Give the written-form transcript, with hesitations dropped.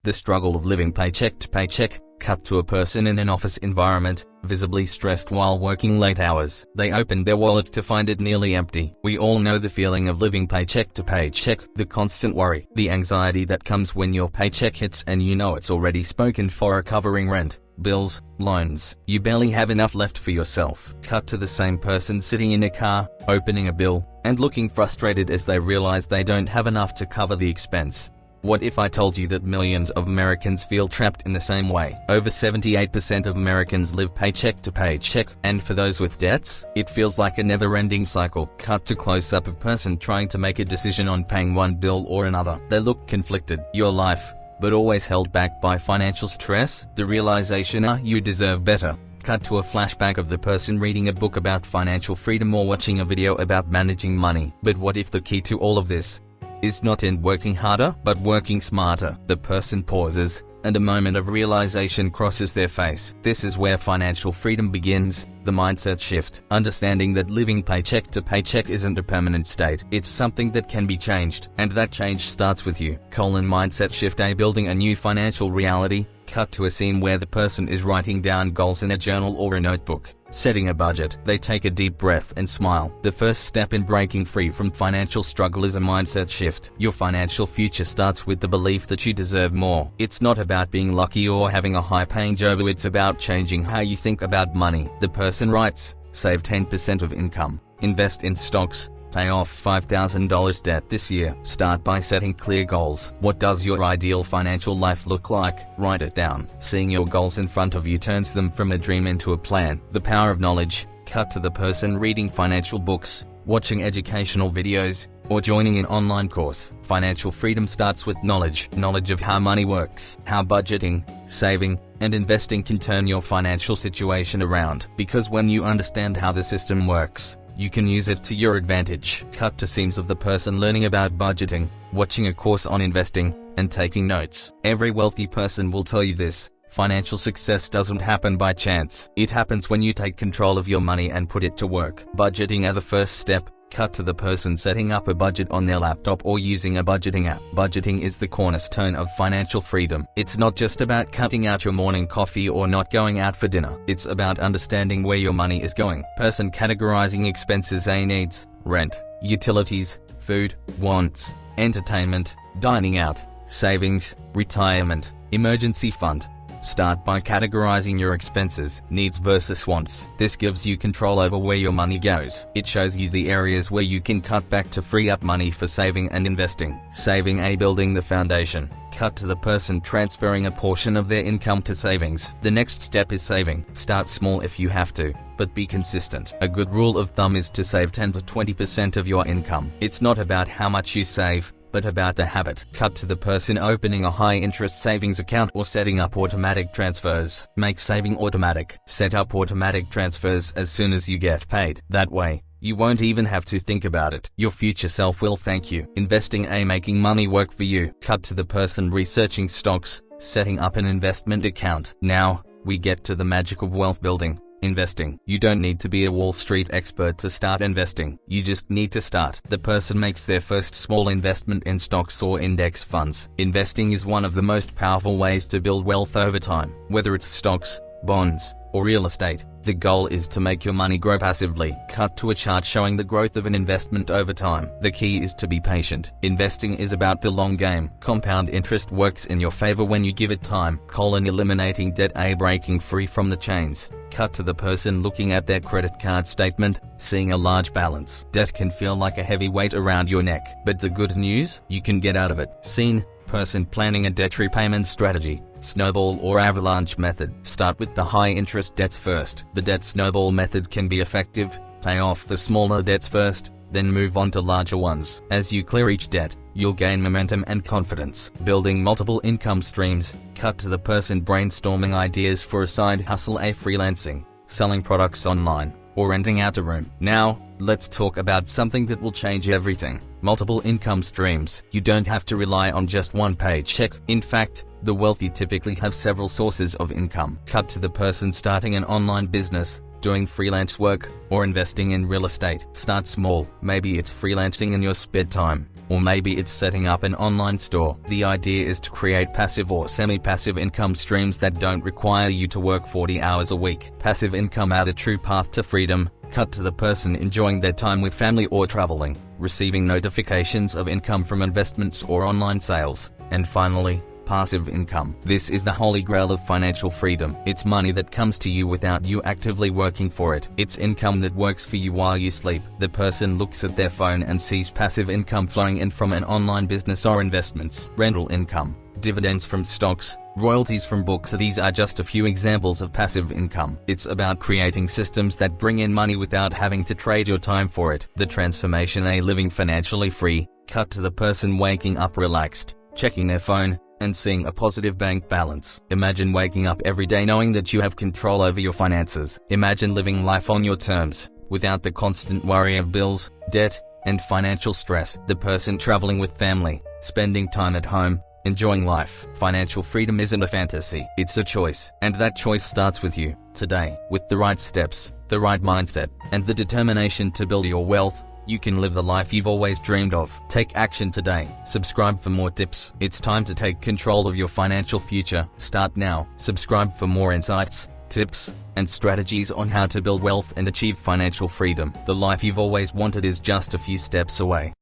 The struggle of living paycheck to paycheck. Cut to a person in an office environment, visibly stressed while working late hours. They opened their wallet to find it nearly empty. We all know the feeling of living paycheck to paycheck, the constant worry, the anxiety that comes when your paycheck hits and you know it's already spoken for, covering rent, bills, loans. You barely have enough left for yourself. Cut to the same person sitting in a car, opening a bill, and looking frustrated as they realize they don't have enough to cover the expense. What if I told you that millions of Americans feel trapped in the same way? Over 78% of Americans live paycheck to paycheck, and for those with debts, it feels like a never-ending cycle. Cut to close-up of person trying to make a decision on paying one bill or another. They look conflicted. Your life, but always held back by financial stress. The realization you deserve better. Cut to a flashback of the person reading a book about financial freedom or watching a video about managing money. But what if the key to all of this is not in working harder, but working smarter? The person pauses, and a moment of realization crosses their face. This is where financial freedom begins, the mindset shift. Understanding that living paycheck to paycheck isn't a permanent state. It's something that can be changed, and that change starts with you. Mindset shift. Building a new financial reality. Cut to a scene where the person is writing down goals in a journal or a notebook. Setting a budget. They take a deep breath and smile. The first step in breaking free from financial struggle is a mindset shift. Your financial future starts with the belief that you deserve more. It's not about being lucky or having a high-paying job. It's about changing how you think about money. The person writes, save 10% of income. Invest in stocks. Pay off $5,000 debt this year. Start by setting clear goals. What does your ideal financial life look like? Write it down. Seeing your goals in front of you turns them from a dream into a plan. The power of knowledge. Cut to the person reading financial books, watching educational videos, or joining an online course. Financial freedom starts with knowledge. Knowledge of how money works, how budgeting, saving, and investing can turn your financial situation around. Because when you understand how the system works, you can use it to your advantage. Cut to scenes of the person learning about budgeting, watching a course on investing, and taking notes. Every wealthy person will tell you this. Financial success doesn't happen by chance. It happens when you take control of your money and put it to work. Budgeting as the first step. Cut to the person setting up a budget on their laptop or using a budgeting app. Budgeting is the cornerstone of financial freedom. It's not just about cutting out your morning coffee or not going out for dinner. It's about understanding where your money is going. Person categorizing expenses: needs, rent, utilities, food, wants, entertainment, dining out, savings, retirement, emergency fund. Start by categorizing your expenses, needs versus wants. This gives you control over where your money goes. It shows you the areas where you can cut back to free up money for saving and investing. Saving. Building the foundation. Cut to the person transferring a portion of their income to savings. The next step is saving. Start small if you have to, but be consistent. A good rule of thumb is to save 10 to 20% of your income. It's not about how much you save, but about the habit. Cut to the person opening a high-interest savings account or setting up automatic transfers. Make saving automatic. Set up automatic transfers as soon as you get paid. That way, you won't even have to think about it. Your future self will thank you. Investing. Making money work for you. Cut to the person researching stocks, setting up an investment account. Now, we get to the magic of wealth building. Investing. You don't need to be a Wall Street expert to start investing. You just need to start. The person makes their first small investment in stocks or index funds. Investing is one of the most powerful ways to build wealth over time. Whether it's stocks, bonds, or real estate, the goal is to make your money grow passively. Cut to a chart showing the growth of an investment over time. The key is to be patient. Investing is about the long game. Compound interest works in your favor when you give it time. Eliminating debt. Breaking free from the chains. Cut to the person looking at their credit card statement, seeing a large balance. Debt can feel like a heavy weight around your neck, but the good news, you can get out of it. Scene. Person planning a debt repayment strategy. Snowball or avalanche method. Start with the high-interest debts first. The debt snowball method can be effective. Pay off the smaller debts first, then move on to larger ones. As you clear each debt, you'll gain momentum and confidence. Building multiple income streams. Cut to the person brainstorming ideas for a side hustle. Freelancing, selling products online, or renting out a room. Now, let's talk about something that will change everything. Multiple income streams. You don't have to rely on just one paycheck. In fact, the wealthy typically have several sources of income. Cut to the person starting an online business, doing freelance work, or investing in real estate. Start small. Maybe it's freelancing in your spare time, or maybe it's setting up an online store. The idea is to create passive or semi-passive income streams that don't require you to work 40 hours a week. Passive income are the true path to freedom. Cut to the person enjoying their time with family or traveling, receiving notifications of income from investments or online sales. And finally, passive income. This is the holy grail of financial freedom. It's money that comes to you without you actively working for it. It's income that works for you while you sleep. The person looks at their phone and sees passive income flowing in from an online business or investments. Rental income, dividends from stocks, royalties from books. These are just a few examples of passive income. It's about creating systems that bring in money without having to trade your time for it. The transformation: A, living financially free. Cut to the person waking up relaxed, checking their phone, and seeing a positive bank balance. Imagine waking up every day knowing that you have control over your finances. Imagine living life on your terms, without the constant worry of bills, debt, and financial stress. The person traveling with family, spending time at home, enjoying life. Financial freedom isn't a fantasy, it's a choice. And that choice starts with you, today. With the right steps, the right mindset, and the determination to build your wealth, you can live the life you've always dreamed of. Take action today. Subscribe for more tips. It's time to take control of your financial future. Start now. Subscribe for more insights, tips, and strategies on how to build wealth and achieve financial freedom. The life you've always wanted is just a few steps away.